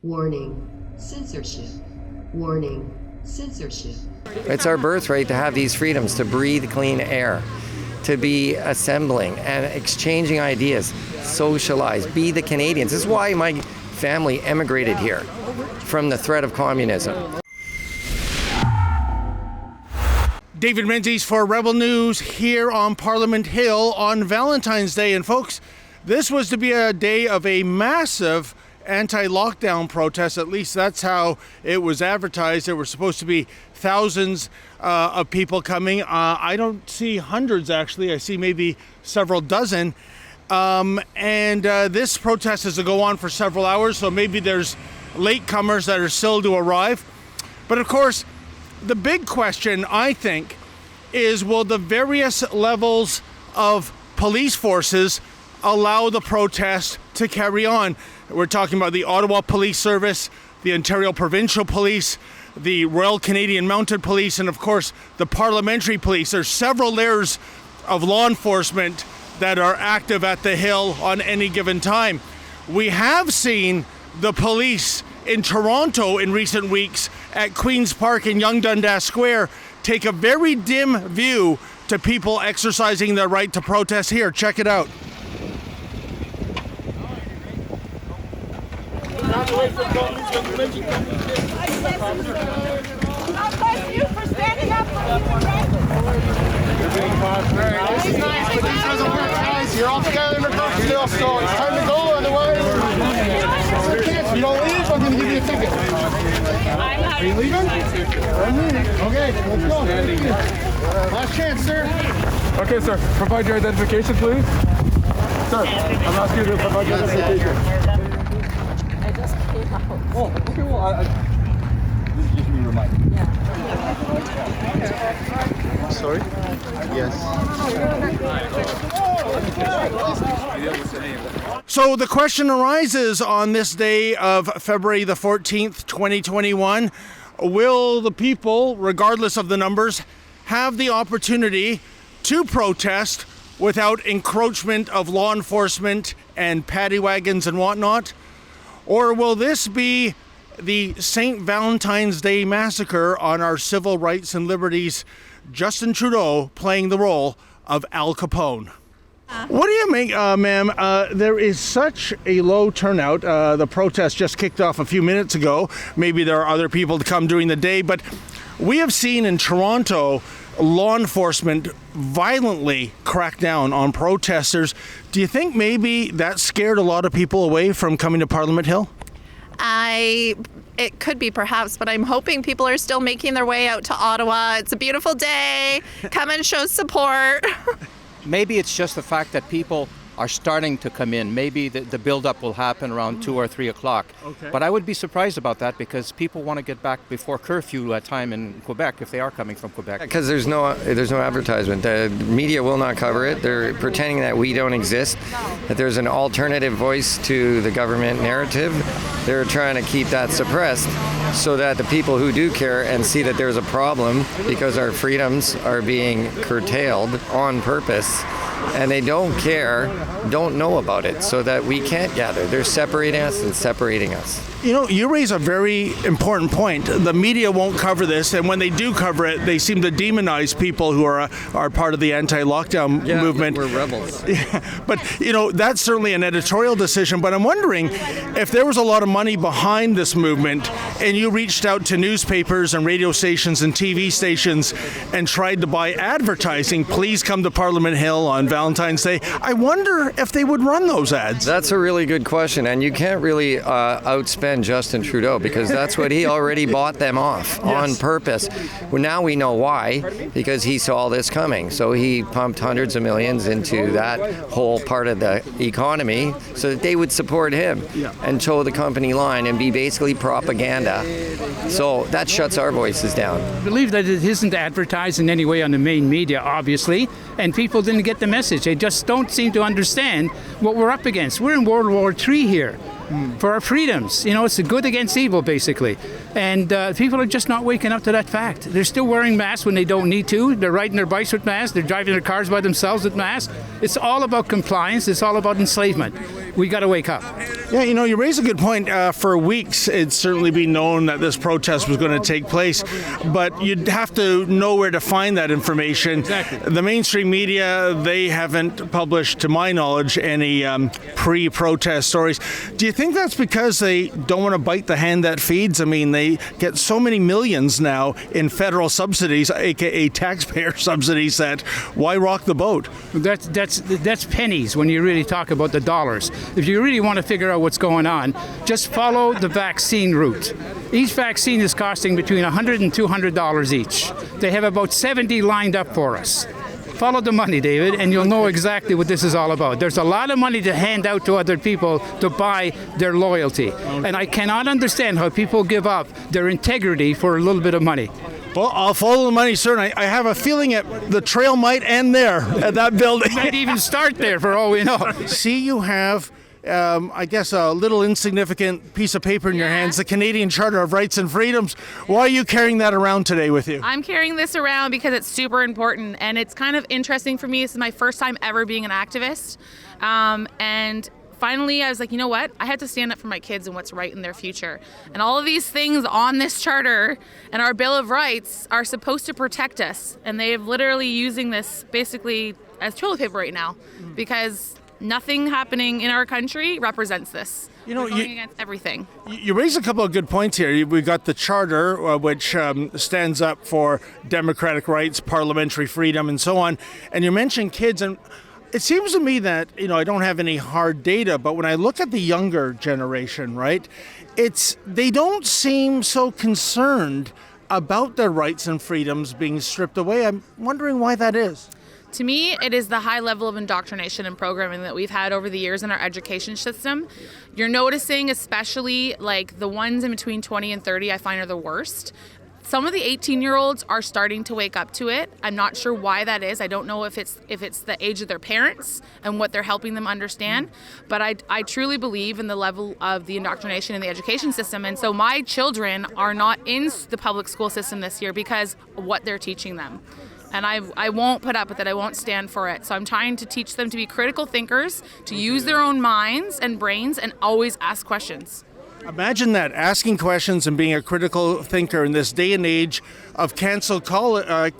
Warning, censorship. Warning, censorship. It's our birthright to have these freedoms, to breathe clean air, to be assembling and exchanging ideas, socialize, be the Canadians. This is why my family emigrated here from the threat of communism. David Menzies for Rebel News here on Parliament Hill on Valentine's Day. And folks, this was to be a day of a massive anti-lockdown protest. At least that's how it was advertised. There were supposed to be thousands of people coming. I don't see hundreds, actually. I see maybe several dozen. This protest is to go on for several hours, so maybe there's latecomers that are still to arrive. But of course, the big question, I think, is will the various levels of police forces allow the protest to carry on? We're talking about the Ottawa Police Service, the Ontario Provincial Police, the Royal Canadian Mounted Police, and of course the Parliamentary Police. There's several layers of law enforcement that are active at the Hill on any given time. We have seen the police in Toronto in recent weeks at Queen's Park and Yonge Dundas Square take a very dim view to people exercising their right to protest here. Check it out. God bless you for standing up for human rights. It's nice, but this doesn't work, guys. You're all together in the group still, so it's time to go. Otherwise, if you don't leave, I'm going to give you a ticket. Are you leaving? I'm leaving. Okay, let's go. Last chance, sir. Okay, sir. Provide your identification, please. Sir, I'm asking you to provide your identification. I just came out. Oh, okay, well, this is just me reminding. Yeah. Sorry? Yes. So the question arises on this day of February the 14th, 2021, will the people, regardless of the numbers, have the opportunity to protest without encroachment of law enforcement and paddy wagons and whatnot? Or will this be the St. Valentine's Day massacre on our civil rights and liberties, Justin Trudeau playing the role of Al Capone? What do you make, ma'am? There is such a low turnout. The protest just kicked off a few minutes ago. Maybe there are other people to come during the day, but we have seen in Toronto law enforcement violently crack down on protesters. Do you think maybe that scared a lot of people away from coming to Parliament Hill? It could be perhaps, but I'm hoping people are still making their way out to Ottawa. It's a beautiful day. Come and show support. Maybe it's just the fact that people are starting to come in. Maybe the build-up will happen around 2 or 3 o'clock. Okay. But I would be surprised about that because people want to get back before curfew time in Quebec if they are coming from Quebec. Because there's no advertisement. The media will not cover it. They're pretending that we don't exist, that there's an alternative voice to the government narrative. They're trying to keep that suppressed so that the people who do care and see that there's a problem because our freedoms are being curtailed on purpose, and they don't care, don't know about it, so that we can't gather. They're separating us and separating us. You know, you raise a very important point. The media won't cover this, and when they do cover it, they seem to demonize people who are part of the anti-lockdown movement. We're rebels. But, you know, that's certainly an editorial decision, but I'm wondering if there was a lot of money behind this movement and you reached out to newspapers and radio stations and TV stations and tried to buy advertising, please come to Parliament Hill on Valentine's Day, I wonder if they would run those ads. That's a really good question, and you can't really outspend Justin Trudeau because that's what he already bought them off on purpose. Well, now we know why, because he saw this coming. So he pumped hundreds of millions into that whole part of the economy so that they would support him and toe the company line and be basically propaganda. So that shuts our voices down. I believe that it isn't advertised in any way on the main media, obviously, and people didn't get the message. They just don't seem to understand what we're up against. We're in World War III here. For our freedoms. You know, it's the good against evil, basically. And people are just not waking up to that fact. They're still wearing masks when they don't need to. They're riding their bikes with masks. They're driving their cars by themselves with masks. It's all about compliance. It's all about enslavement. We got to wake up. Yeah, you raise a good point. For weeks, it's certainly been known that this protest was going to take place, but you'd have to know where to find that information. Exactly. The mainstream media, they haven't published, to my knowledge, any pre-protest stories. Do you think that's because they don't want to bite the hand that feeds? I mean, they get so many millions now in federal subsidies, aka taxpayer subsidies, that why rock the boat? That's pennies when you really talk about the dollars. If you really want to figure out what's going on, just follow the vaccine route. Each vaccine is costing between $100 and $200 each. They have about 70 lined up for us. Follow the money, David, and you'll know exactly what this is all about. There's a lot of money to hand out to other people to buy their loyalty. And I cannot understand how people give up their integrity for a little bit of money. Well, I'll follow the money, sir. And I have a feeling the trail might end there at that building. It might even start there for all we know. See, you have, I guess, a little insignificant piece of paper in your hands, the Canadian Charter of Rights and Freedoms. Why are you carrying that around today with you? I'm carrying this around because it's super important, and it's kind of interesting for me. This is my first time ever being an activist. And finally, I was like, you know what? I had to stand up for my kids and what's right in their future. And all of these things on this charter and our Bill of Rights are supposed to protect us. And they're literally using this basically as toilet paper right now because nothing happening in our country represents this. We're going against everything. You raise a couple of good points here. We've got the Charter, which stands up for democratic rights, parliamentary freedom, and so on. And you mentioned kids, and it seems to me that, I don't have any hard data, but when I look at the younger generation, right, they don't seem so concerned about their rights and freedoms being stripped away. I'm wondering why that is. To me, it is the high level of indoctrination and programming that we've had over the years in our education system. You're noticing, especially like the ones in between 20 and 30, I find are the worst. Some of the 18-year-olds are starting to wake up to it. I'm not sure why that is. I don't know if it's the age of their parents and what they're helping them understand. But I truly believe in the level of the indoctrination in the education system. And so my children are not in the public school system this year because of what they're teaching them. And I won't put up with it. I won't stand for it. So I'm trying to teach them to be critical thinkers, to use their own minds and brains, and always ask questions. Imagine that, asking questions and being a critical thinker in this day and age of cancel culture,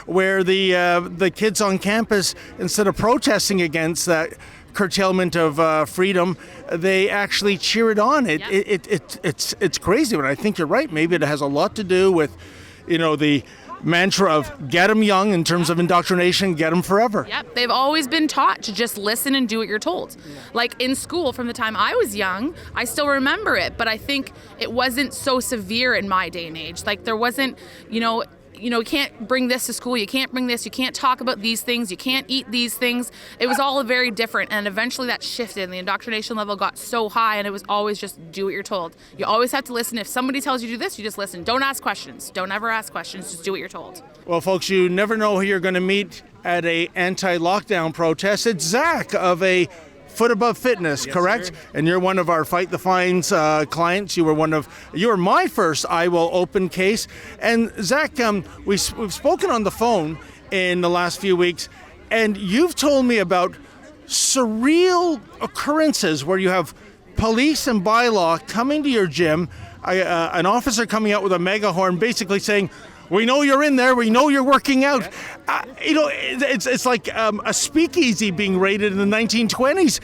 where the kids on campus, instead of protesting against that curtailment of freedom, they actually cheer it on. It's crazy, but I think you're right. Maybe it has a lot to do with, the mantra of get them young in terms of indoctrination, get them forever. Yep, they've always been taught to just listen and do what you're told. Like in school, from the time I was young, I still remember it, but I think it wasn't so severe in my day and age. Like there wasn't, you can't bring this to school, you can't bring this, you can't talk about these things, you can't eat these things. It was all very different, and eventually that shifted and the indoctrination level got so high, and it was always just do what you're told. You always have to listen. If somebody tells you to do this, you just listen. Don't ask questions. Don't ever ask questions. Just do what you're told. Well, folks, you never know who you're going to meet at a anti-lockdown protest. It's Zach of a Foot Above Fitness, yes, correct? Sir. And you're one of our Fight the Fines clients. You were my first I Will Open case. And Zach, we've spoken on the phone in the last few weeks, and you've told me about surreal occurrences where you have police and bylaw coming to your gym, an officer coming out with a megaphone basically saying, "We know you're in there. We know you're working out." It's like a speakeasy being raided in the 1920s.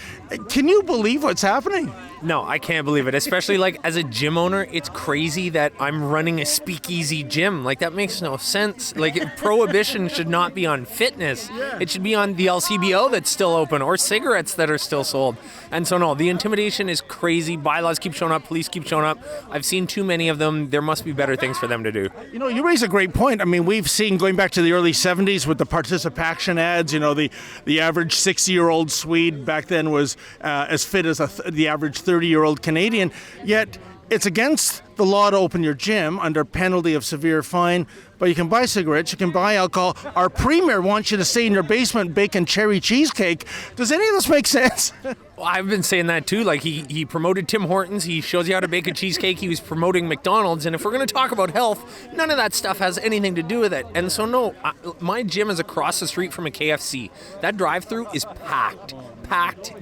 Can you believe what's happening? No, I can't believe it. Especially like as a gym owner, it's crazy that I'm running a speakeasy gym. Like that makes no sense. Like prohibition should not be on fitness. Yeah. It should be on the LCBO that's still open or cigarettes that are still sold. And so no, the intimidation is crazy. Bylaws keep showing up. Police keep showing up. I've seen too many of them. There must be better things for them to do. You raise a great point. I mean, we've seen going back to the early 70s with the participation ads, the average 60-year-old Swede back then was as fit as the average 30-year-old Canadian, yet it's against the law to open your gym under penalty of severe fine, but you can buy cigarettes, you can buy alcohol. Our premier wants you to stay in your basement baking cherry cheesecake. Does any of this make sense? Well, I've been saying that too. Like he promoted Tim Hortons. He shows you how to bake a cheesecake. He was promoting McDonald's. And if we're going to talk about health, none of that stuff has anything to do with it. And so no, my gym is across the street from a KFC. That drive-through is packed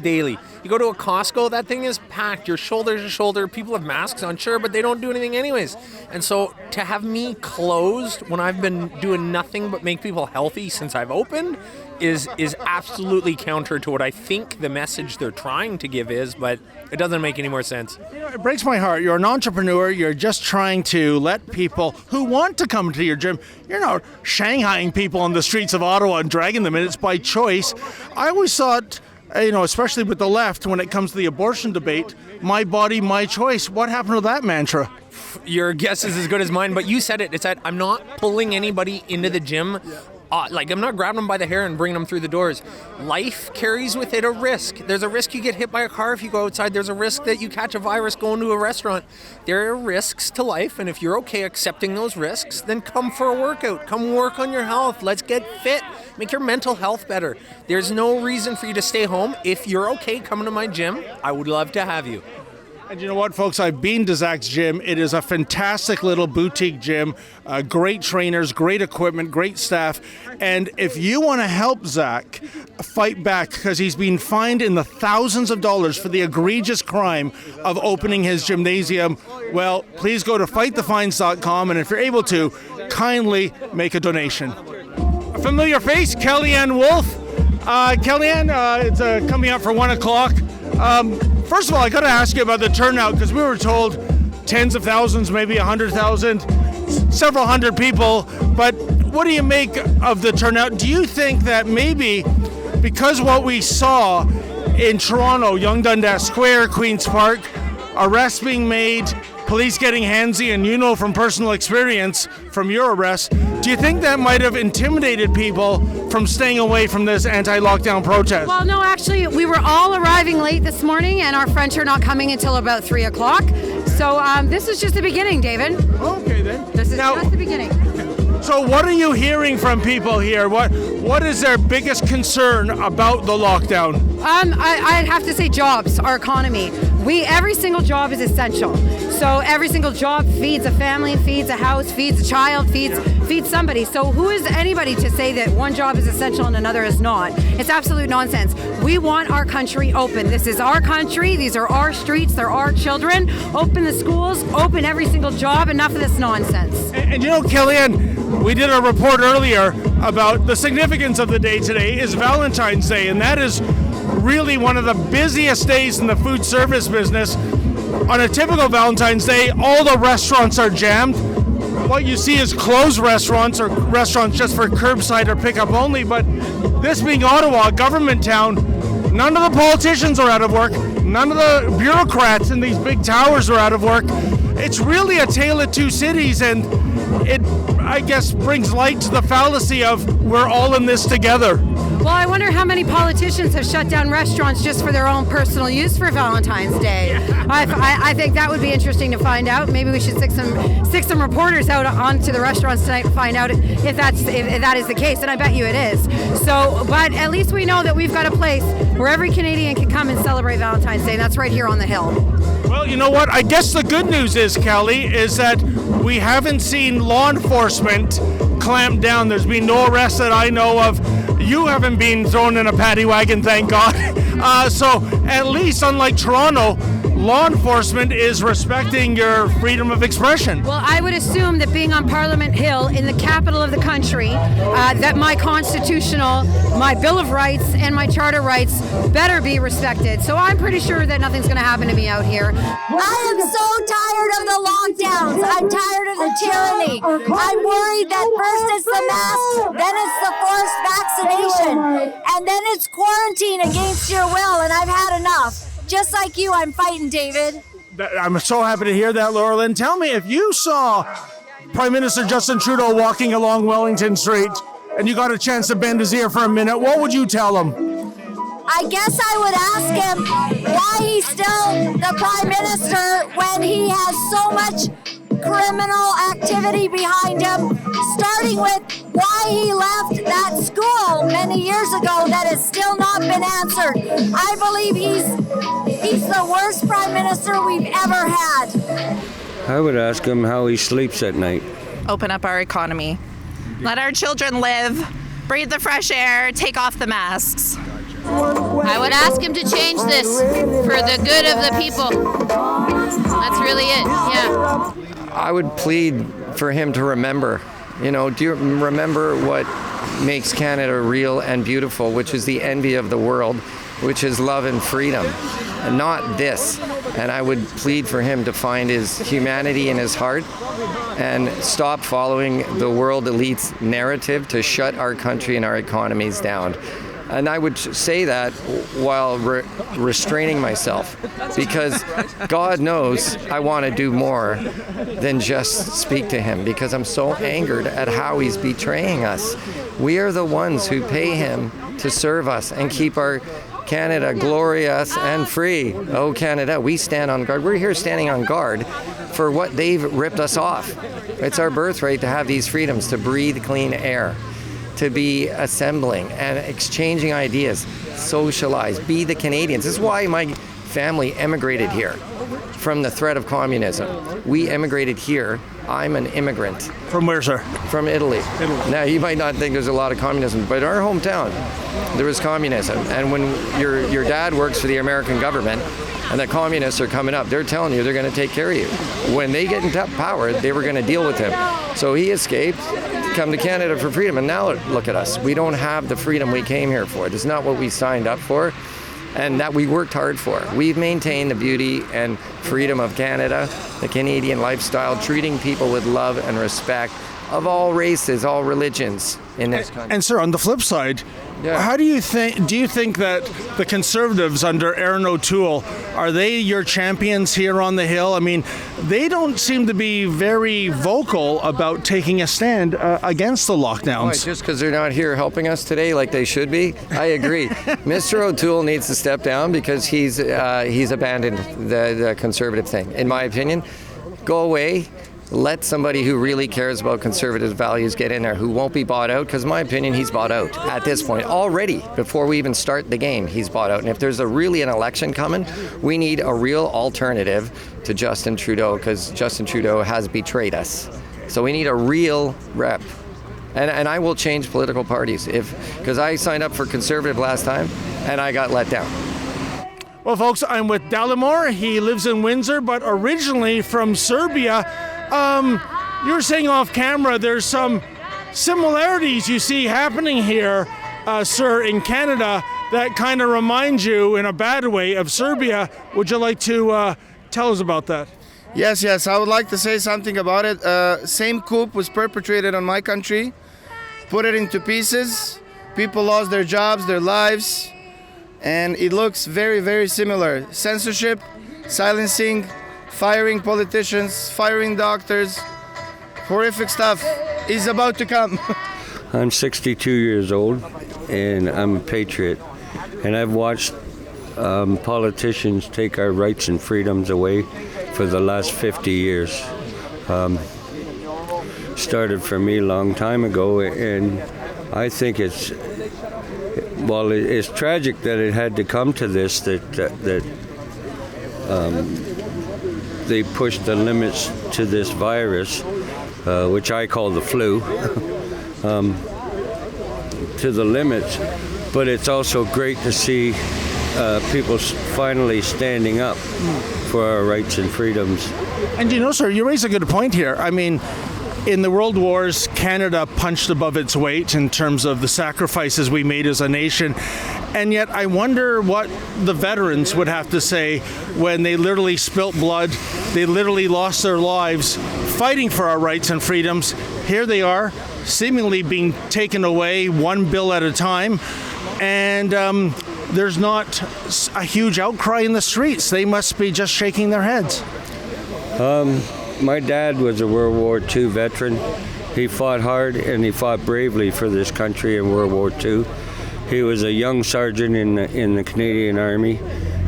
daily. You go to a Costco, that thing is packed. You're shoulder to shoulder. People have masks on, sure, but they don't do anything anyways. And so to have me closed when I've been doing nothing but make people healthy since I've opened is absolutely counter to what I think the message they're trying to give is, but it doesn't make any more sense. You know, it breaks my heart. You're an entrepreneur. You're just trying to let people who want to come to your gym, you're not shanghaiing people on the streets of Ottawa and dragging them in. It's by choice. I always thought, especially with the left, when it comes to the abortion debate, my body, my choice. What happened to that mantra? Your guess is as good as mine, but you said it. It's that I'm not pulling anybody into the gym. I'm not grabbing them by the hair and bringing them through the doors. Life carries with it a risk. There's a risk you get hit by a car if you go outside. There's a risk that you catch a virus going to a restaurant. There are risks to life, and if you're okay accepting those risks, then come for a workout. Come work on your health. Let's get fit. Make your mental health better. There's no reason for you to stay home. If you're okay coming to my gym, I would love to have you. And you know what, folks? I've been to Zach's gym. It is a fantastic little boutique gym. Great trainers, great equipment, great staff. And if you want to help Zach fight back, because he's been fined in the thousands of dollars for the egregious crime of opening his gymnasium, well, please go to fightthefines.com, and if you're able to, kindly make a donation. A familiar face, Kellyanne Wolf. Kellyanne, it's coming up for 1 o'clock. First of all, I got to ask you about the turnout, because we were told tens of thousands, maybe 100,000, several hundred people. But what do you make of the turnout? Do you think that maybe because what we saw in Toronto, Yonge Dundas Square, Queen's Park, arrests being made, police getting handsy, and you know from personal experience from your arrest, do you think that might have intimidated people from staying away from this anti-lockdown protest? Well, no, actually, we were all arriving late this morning, and our friends are not coming until about 3 o'clock. So this is just the beginning, David. Okay, then. This is just the beginning. So what are you hearing from people here? What is their biggest concern about the lockdown? I'd have to say jobs, our economy. Every single job is essential. So every single job feeds a family, feeds a house, feeds a child, feeds somebody. So who is anybody to say that one job is essential and another is not? It's absolute nonsense. We want our country open. This is our country. These are our streets. They're our children. Open the schools. Open every single job. Enough of this nonsense. And you know, Kellyanne, we did a report earlier about the significance of the day today is Valentine's Day, and that is really one of the busiest days in the food service business. On a typical Valentine's Day, all the restaurants are jammed. What you see is closed restaurants or restaurants just for curbside or pickup only, but this being Ottawa, a government town, none of the politicians are out of work, none of the bureaucrats in these big towers are out of work. It's really a tale of two cities, and it, I guess, brings light to the fallacy of we're all in this together. Well, I wonder how many politicians have shut down restaurants just for their own personal use for Valentine's Day. Yeah. I think that would be interesting to find out. Maybe we should stick some reporters out onto the restaurants tonight to find out if that is the case, and I bet you it is. So, but at least we know that we've got a place where every Canadian can come and celebrate Valentine's Day, and that's right here on the Hill. Well, you know what? I guess the good news is, Kelly, is that we haven't seen law enforcement clamp down. There's been no arrests that I know of. You haven't been thrown in a paddy wagon, thank God. So at least, unlike Toronto, law enforcement is respecting your freedom of expression. Well, I would assume that being on Parliament Hill in the capital of the country, that my Bill of Rights and my Charter rights better be respected. So I'm pretty sure that nothing's going to happen to me out here. I am so tired of the lockdowns. I'm tired of the tyranny. I'm worried that first it's the mask, then it's the forced vaccination, and then it's quarantine against your will, and I've had enough. Just like you, I'm fighting, David. I'm so happy to hear that, Laura Lynn. Tell me, if you saw Prime Minister Justin Trudeau walking along Wellington Street and you got a chance to bend his ear for a minute, what would you tell him? I guess I would ask him why he's still the Prime Minister when he has so much criminal activity behind him, starting with why he left that school many years ago that has still not been answered. I believe he's the worst prime minister we've ever had. I would ask him how he sleeps at night. Open up our economy. Let our children live, breathe the fresh air, take off the masks. I would ask him to change this for the good of the people. That's really it, yeah. I would plead for him to remember. You know, do you remember what makes Canada real and beautiful, which is the envy of the world, which is love and freedom, and not this. And I would plead for him to find his humanity in his heart and stop following the world elite's narrative to shut our country and our economies down. And I would say that while restraining myself, because God knows I want to do more than just speak to him, because I'm so angered at how he's betraying us. We are the ones who pay him to serve us and keep our Canada glorious and free. Oh, Canada, we stand on guard. We're here standing on guard for what they've ripped us off. It's our birthright to have these freedoms, to breathe clean air, to be assembling and exchanging ideas, socialize, be the Canadians. This is why my family emigrated here from the threat of communism. We emigrated here. I'm an immigrant. From where, sir? From Italy. Now, you might not think there's a lot of communism, but in our hometown, there was communism. And when your dad works for the American government and the communists are coming up, they're telling you they're going to take care of you. When they get into power, they were going to deal with him. So he escaped, come to Canada for freedom, and now look at us. We don't have the freedom we came here for. This is not what we signed up for, and that we worked hard for. We've maintained the beauty and freedom of Canada, the Canadian lifestyle, treating people with love and respect of all races, all religions in this country. And sir, on the flip side, how do you think that the Conservatives under Aaron O'Toole, are they your champions here on the Hill? I mean, they don't seem to be very vocal about taking a stand against the lockdowns. Why, just because they're not here helping us today like they should be? I agree. Mr. O'Toole needs to step down because he's abandoned the Conservative thing. In my opinion, go away. Let somebody who really cares about Conservative values get in there, who won't be bought out, because in my opinion, he's bought out at this point. Already, before we even start the game, he's bought out. And if there's really an election coming, we need a real alternative to Justin Trudeau, because Justin Trudeau has betrayed us. So we need a real rep. And I will change political parties, because I signed up for Conservative last time, and I got let down. Well, folks, I'm with Dalimor. He lives in Windsor, but originally from Serbia. You were saying off camera there's some similarities you see happening here, sir, in Canada that kind of remind you in a bad way of Serbia. Would you like to tell us about that? Yes, I would like to say something about it. Same coup was perpetrated on my country, put it into pieces. People lost their jobs, their lives, and it looks very, very similar. Censorship, silencing, firing politicians, firing doctors, horrific stuff is about to come. I'm 62 years old, and I'm a patriot. And I've watched politicians take our rights and freedoms away for the last 50 years. Started for me a long time ago, and I think it's tragic that it had to come to this, that they pushed the limits to this virus, which I call the flu, to the limits. But it's also great to see people finally standing up for our rights and freedoms. And you know, sir, you raise a good point here. I mean, in the World Wars, Canada punched above its weight in terms of the sacrifices we made as a nation. And yet I wonder what the veterans would have to say when they literally spilt blood, they literally lost their lives fighting for our rights and freedoms. Here they are, seemingly being taken away one bill at a time. And there's not a huge outcry in the streets. They must be just shaking their heads. My dad was a World War II veteran. He fought hard and he fought bravely for this country in World War II. He was a young sergeant in the Canadian Army,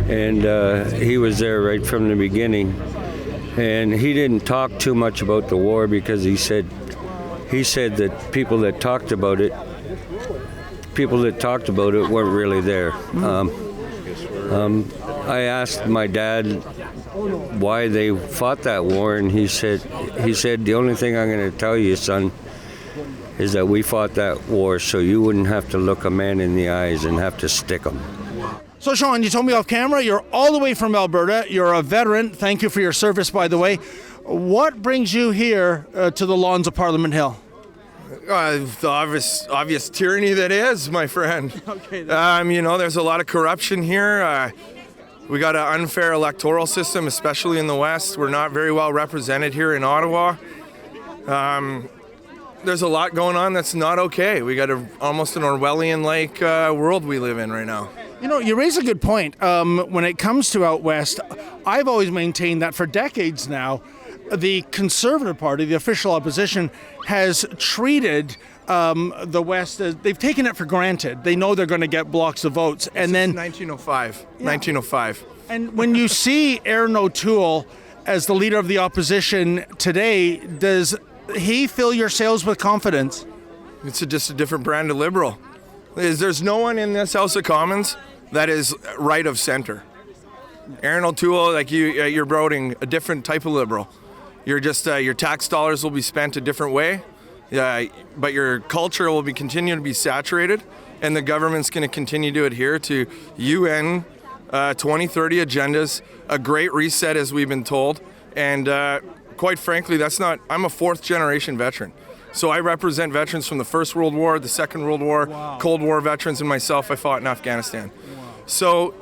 and he was there right from the beginning. And he didn't talk too much about the war because he said that people that talked about it weren't really there. I asked my dad why they fought that war, and he said the only thing I'm going to tell you, son, is that we fought that war so you wouldn't have to look a man in the eyes and have to stick him. So, Sean, you told me off camera you're all the way from Alberta. You're a veteran. Thank you for your service, by the way. What brings you here to the lawns of Parliament Hill? The obvious tyranny that is, my friend. Okay. There's a lot of corruption here. We got an unfair electoral system, especially in the West. We're not very well represented here in Ottawa. There's a lot going on that's not okay. We got almost an Orwellian-like world we live in right now. You raise a good point. When it comes to out West, I've always maintained that for decades now, the Conservative Party, the official opposition, has treated the West as they've taken it for granted. They know they're going to get blocks of votes, and then 1905. Yeah. 1905. And when you see Aaron O'Toole as the leader of the opposition today, does he fill your sails with confidence? It's just a different brand of liberal. There's no one in this House of Commons that is right of center. Aaron O'Toole, like you're voting a different type of liberal. You're just your tax dollars will be spent a different way, but your culture will continue to be saturated, and the government's going to continue to adhere to UN 2030 agendas, a great reset as we've been told, and quite frankly, I'm a fourth generation veteran. So I represent veterans from the First World War, the Second World War, wow. Cold War veterans, and myself, I fought in Afghanistan. Wow. So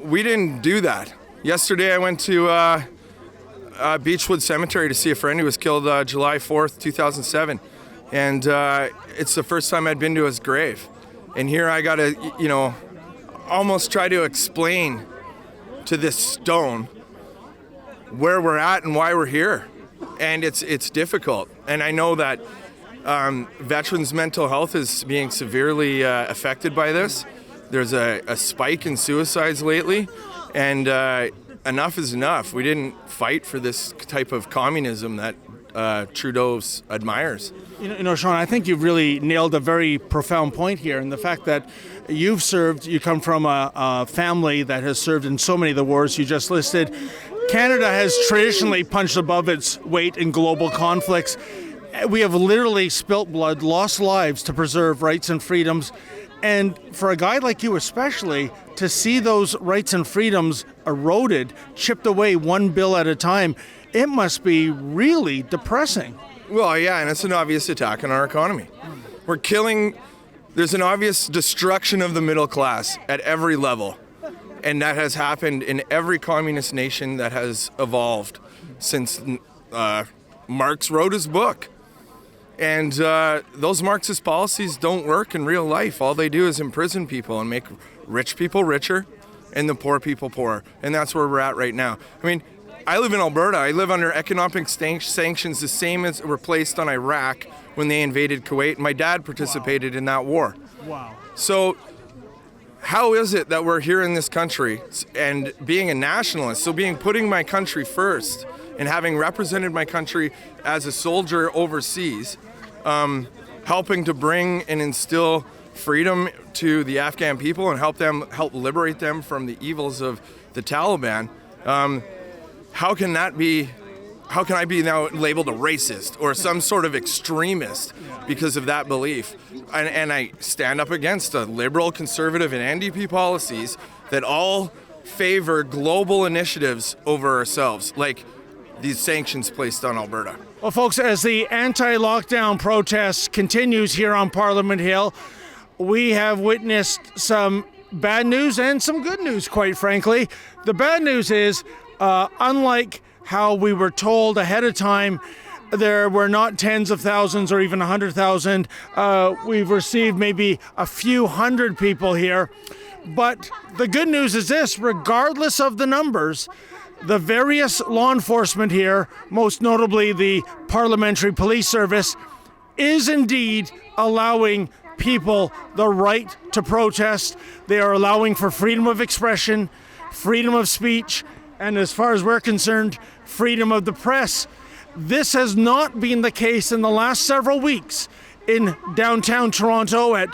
we didn't do that. Yesterday I went to Beechwood Cemetery to see a friend who was killed July 4th, 2007. And it's the first time I'd been to his grave. And here I got to, almost try to explain to this stone where we're at and why we're here. And it's difficult. And I know that veterans' mental health is being severely affected by this. There's a spike in suicides lately, and enough is enough. We didn't fight for this type of communism that Trudeau admires. Sean, I think you've really nailed a very profound point here, and the fact that you come from a family that has served in so many of the wars you just listed. Canada has traditionally punched above its weight in global conflicts. We have literally spilt blood, lost lives to preserve rights and freedoms. And for a guy like you especially, to see those rights and freedoms eroded, chipped away one bill at a time, it must be really depressing. Well, yeah, and it's an obvious attack on our economy. There's an obvious destruction of the middle class at every level. And that has happened in every communist nation that has evolved since Marx wrote his book. And those Marxist policies don't work in real life. All they do is imprison people and make rich people richer and the poor people poorer. And that's where we're at right now. I mean, I live in Alberta. I live under economic sanctions the same as were placed on Iraq when they invaded Kuwait. My dad participated in that war. Wow. So how is it that we're here in this country and being a nationalist, putting my country first and having represented my country as a soldier overseas, helping to bring and instill freedom to the Afghan people and help liberate them from the evils of the Taliban, how can I be now labeled a racist or some sort of extremist because of that belief? And I stand up against the liberal, conservative, and NDP policies that all favor global initiatives over ourselves, like these sanctions placed on Alberta. Well, folks, as the anti-lockdown protest continues here on Parliament Hill, we have witnessed some bad news and some good news, quite frankly. The bad news is, unlike how we were told ahead of time, there were not tens of thousands or even 100,000. We've received maybe a few hundred people here. But the good news is this: regardless of the numbers, the various law enforcement here, most notably the Parliamentary Police Service, is indeed allowing people the right to protest. They are allowing for freedom of expression, freedom of speech, And as far as we're concerned, freedom of the press. This has not been the case in the last several weeks in downtown Toronto at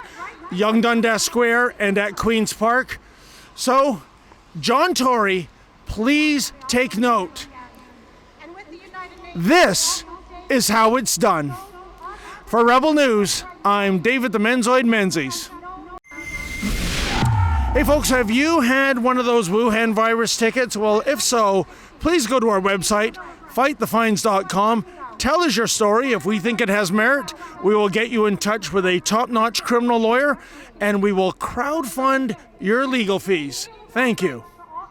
Yonge Dundas Square and at Queen's Park. So, John Tory, please take note. This is how it's done. For Rebel News, I'm David the Menzoid Menzies. Hey folks, have you had one of those Wuhan virus tickets? Well, if so, please go to our website, fightthefines.com. Tell us your story. If we think it has merit, we will get you in touch with a top-notch criminal lawyer, and we will crowdfund your legal fees. Thank you.